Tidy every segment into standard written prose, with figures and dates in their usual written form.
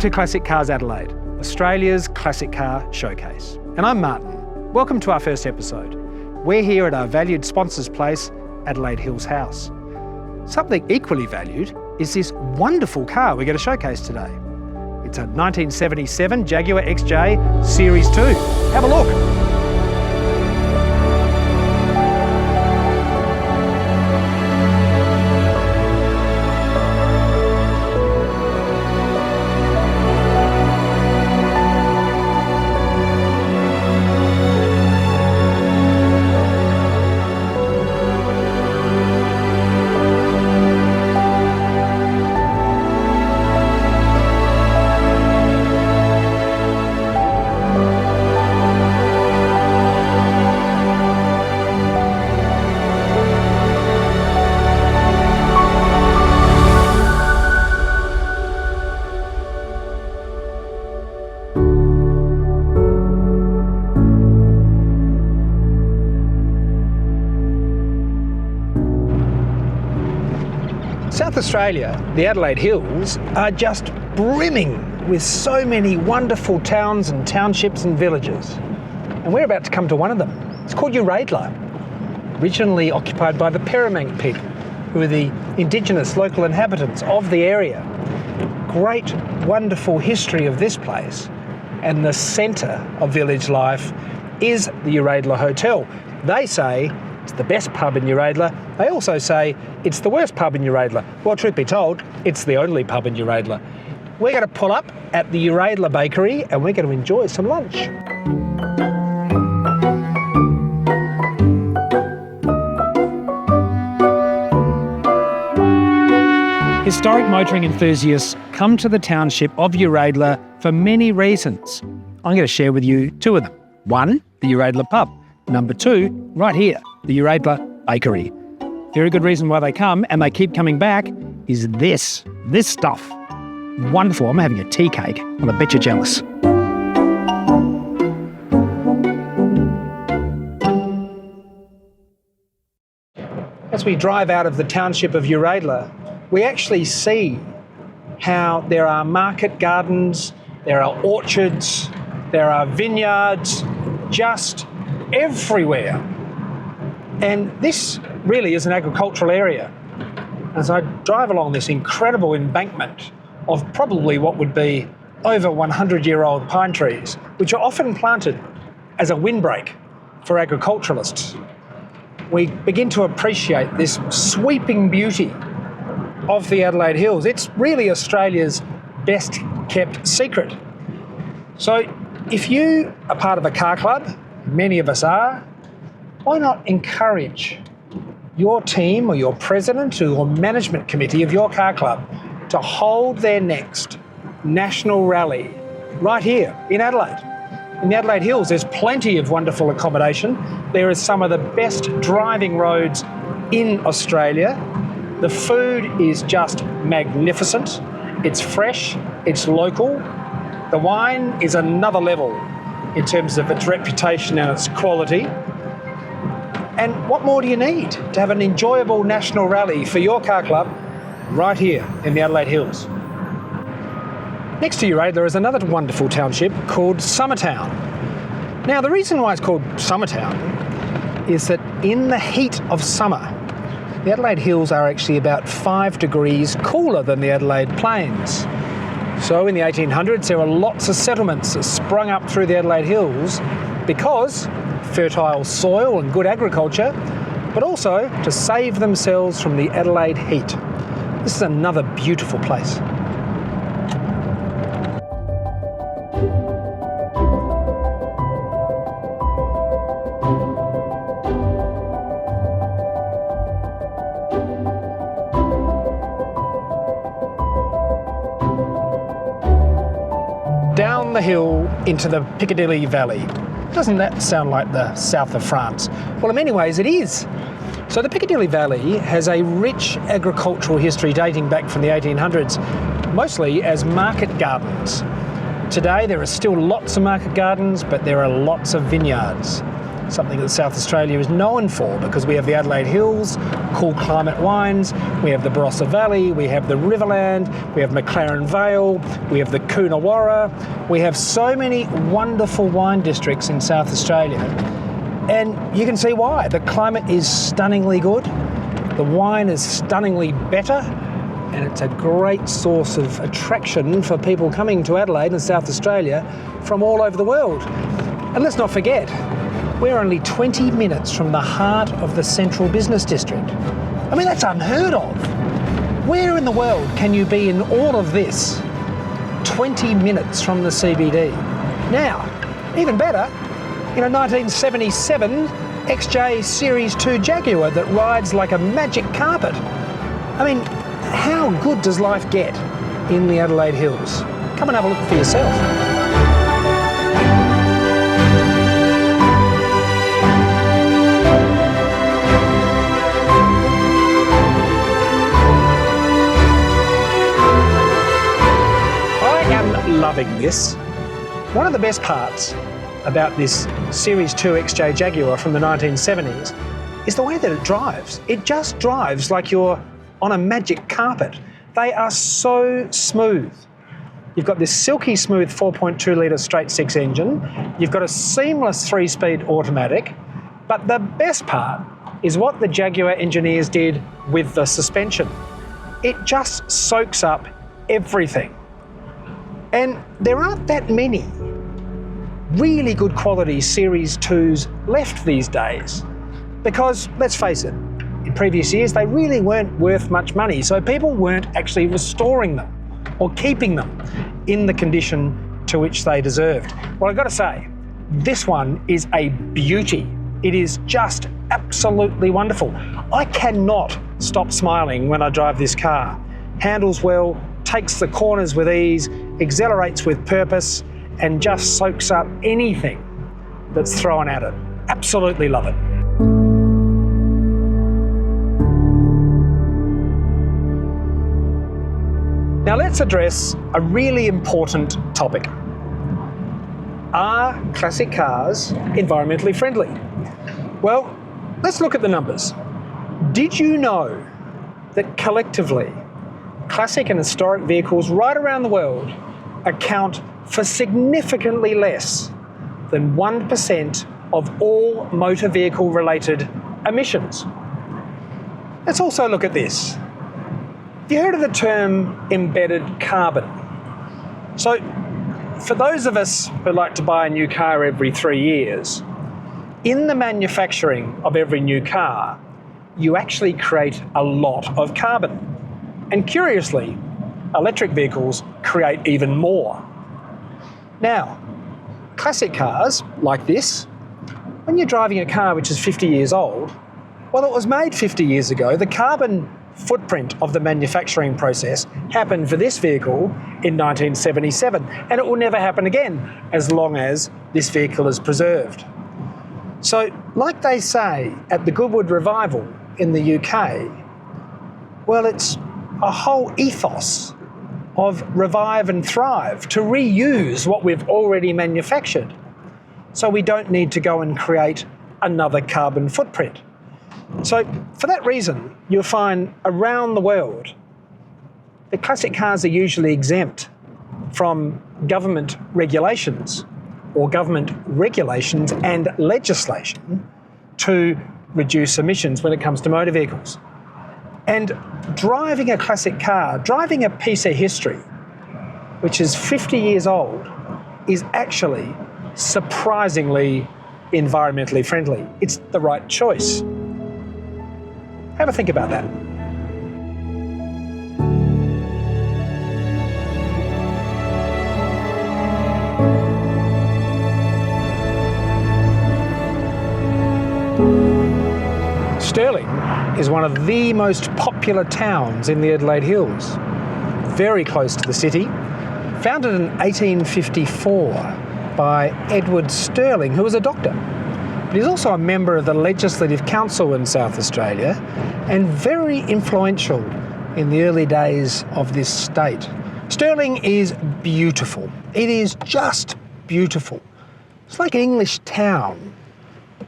to Classic Cars Adelaide, Australia's classic car showcase. And I'm Martin. Welcome to our first episode. We're here at our valued sponsor's place, Adelaide Hills House. Something equally valued is this wonderful car we're going to showcase today. It's a 1977 Jaguar XJ Series 2. Have a look. South Australia, the Adelaide Hills, are just brimming with so many wonderful towns and townships and villages. And we're about to come to one of them. It's called Uradla, originally occupied by the Peramangk people, who are the indigenous local inhabitants of the area. Great, wonderful history of this place. And the centre of village life is the Uradla Hotel. They say it's the best pub in Uradla. They also say it's the worst pub in Uradla. Well, truth be told, it's the only pub in Uradla. We're going to pull up at the Uradla Bakery and we're going to enjoy some lunch. Historic motoring enthusiasts come to the township of Uradla for many reasons. I'm going to share with you two of them. One, the Uradla pub. Number two, right here, the Uradla Bakery. Very good reason why they come, and they keep coming back, is this stuff. Wonderful. I'm having a tea cake. I'm a bit jealous. As we drive out of the township of Uradla, we actually see how there are market gardens, there are orchards, there are vineyards, just everywhere. And this really is an agricultural area. As I drive along this incredible embankment of probably what would be over 100-year-old pine trees, which are often planted as a windbreak for agriculturalists, we begin to appreciate this sweeping beauty of the Adelaide Hills. It's really Australia's best kept secret. So if you are part of a car club, many of us are, why not encourage your team or your president or your management committee of your car club to hold their next national rally right here in Adelaide. In the Adelaide Hills, there's plenty of wonderful accommodation. There is some of the best driving roads in Australia. The food is just magnificent. It's fresh, it's local. The wine is another level in terms of its reputation and its quality. And what more do you need to have an enjoyable national rally for your car club right here in the Adelaide Hills? Next to Uradla is another wonderful township called Summertown. Now, the reason why it's called Summertown is that in the heat of summer, the Adelaide Hills are actually about 5 degrees cooler than the Adelaide Plains. So in the 1800s, there were lots of settlements that sprung up through the Adelaide Hills because fertile soil and good agriculture, but also to save themselves from the Adelaide heat. This is another beautiful place. Down the hill into the Piccadilly Valley. Doesn't that sound like the south of France? Well, in many ways it is. So the Piccadilly Valley has a rich agricultural history dating back from the 1800s, mostly as market gardens. Today there are still lots of market gardens, but there are lots of vineyards. something that South Australia is known for, because we have the Adelaide Hills, cool climate wines, we have the Barossa Valley, we have the Riverland, we have McLaren Vale, we have the Coonawarra. We have so many wonderful wine districts in South Australia, and you can see why. The climate is stunningly good, the wine is stunningly better, and it's a great source of attraction for people coming to Adelaide and South Australia from all over the world. And let's not forget, we're only 20 minutes from the heart of the central business district. I mean, that's unheard of. Where in the world can you be in all of this 20 minutes from the CBD? Now, even better, in a 1977 XJ Series 2 Jaguar that rides like a magic carpet. I mean, how good does life get in the Adelaide Hills? Come and have a look for yourself. Loving this. One of the best parts about this Series 2 XJ Jaguar from the 1970s is the way that it drives. It just drives like you're on a magic carpet. They are so smooth. You've got this silky smooth 4.2 litre straight six engine. You've got a seamless 3-speed automatic. But the best part is what the Jaguar engineers did with the suspension. It just soaks up everything. And there aren't that many really good quality Series 2s left these days. Because, let's face it, in previous years they really weren't worth much money, so people weren't actually restoring them or keeping them in the condition to which they deserved. Well, I've got to say, this one is a beauty. It is just absolutely wonderful. I cannot stop smiling when I drive this car. Handles well, takes the corners with ease, accelerates with purpose, and just soaks up anything that's thrown at it. Absolutely love it. Now let's address a really important topic. Are classic cars environmentally friendly? Well, let's look at the numbers. Did you know that collectively, classic and historic vehicles right around the world account for significantly less than 1% of all motor vehicle related emissions? Let's also look at this. Have you heard of the term embedded carbon? So, for those of us who like to buy a new car every 3 years, in the manufacturing of every new car, you actually create a lot of carbon. And curiously, electric vehicles create even more. Now, classic cars like this, when you're driving a car which is 50 years old, well, it was made 50 years ago. The carbon footprint of the manufacturing process happened for this vehicle in 1977, and it will never happen again as long as this vehicle is preserved. So, like they say at the Goodwood Revival in the UK, well, it's a whole ethos of revive and thrive, to reuse what we've already manufactured. So we don't need to go and create another carbon footprint. So for that reason, you'll find around the world, the classic cars are usually exempt from government regulations or government regulations and legislation to reduce emissions when it comes to motor vehicles. And driving a classic car, driving a piece of history, which is 50 years old, is actually surprisingly environmentally friendly. It's the right choice. Have a think about that. Stirling is one of the most popular towns in the Adelaide Hills, very close to the city, founded in 1854 by Edward Stirling, who was a doctor. But he's also a member of the Legislative Council in South Australia and very influential in the early days of this state. Stirling is beautiful. It is just beautiful. It's like an English town,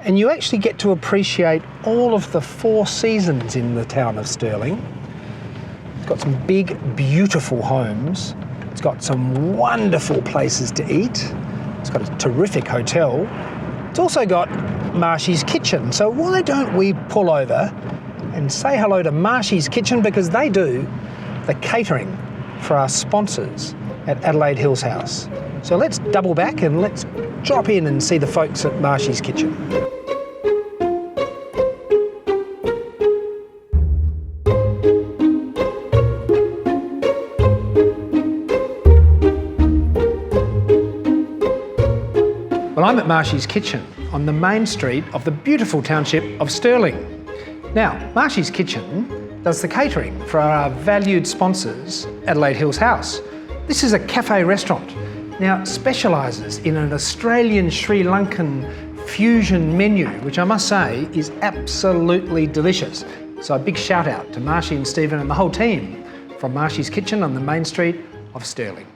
And you actually get to appreciate all of the 4 seasons in the town of Stirling. It's got some big, beautiful homes. It's got some wonderful places to eat. It's got a terrific hotel. It's also got Marshy's Kitchen. So why don't we pull over and say hello to Marshy's Kitchen, because they do the catering for our sponsors at Adelaide Hills House. So let's double back and let's drop in and see the folks at Marshy's Kitchen. Well, I'm at Marshy's Kitchen on the main street of the beautiful township of Stirling. Now, Marshy's Kitchen does the catering for our valued sponsors, Adelaide Hills House. This is a cafe restaurant. Now, it specialises in an Australian Sri Lankan fusion menu, which I must say is absolutely delicious. So a big shout out to Marshy and Stephen and the whole team from Marshy's Kitchen on the main street of Stirling.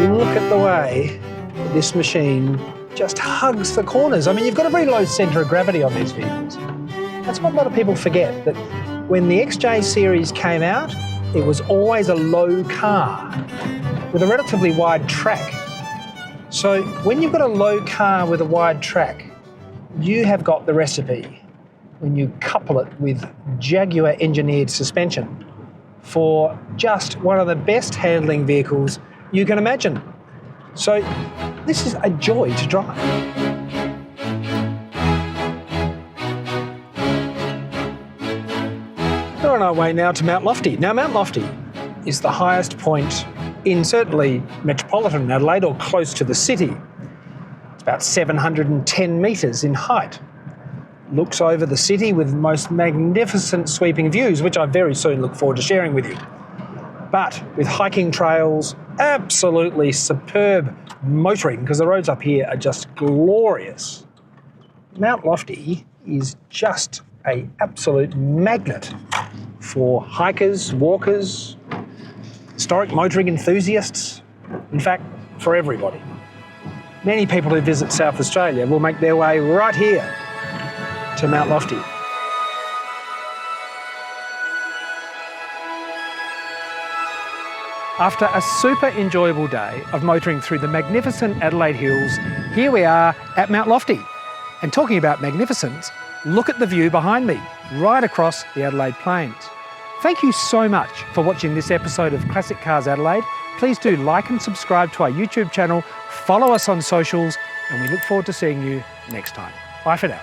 Look at the way this machine just hugs the corners. I mean, you've got a very low centre of gravity on these vehicles. That's what a lot of people forget, that when the XJ Series came out, it was always a low car with a relatively wide track. So when you've got a low car with a wide track, you have got the recipe when you couple it with Jaguar engineered suspension for just one of the best handling vehicles you can imagine. So this is a joy to drive. We're on our way now to Mount Lofty. Now, Mount Lofty is the highest point in certainly metropolitan Adelaide or close to the city. It's about 710 metres in height. Looks over the city with the most magnificent sweeping views, which I very soon look forward to sharing with you. But with hiking trails, absolutely superb motoring, because the roads up here are just glorious. Mount Lofty is just an absolute magnet for hikers, walkers, historic motoring enthusiasts, in fact, for everybody. Many people who visit South Australia will make their way right here to Mount Lofty. After a super enjoyable day of motoring through the magnificent Adelaide Hills, here we are at Mount Lofty. And talking about magnificence, look at the view behind me, right across the Adelaide Plains. Thank you so much for watching this episode of Classic Cars Adelaide. Please do like and subscribe to our YouTube channel, follow us on socials, and we look forward to seeing you next time. Bye for now.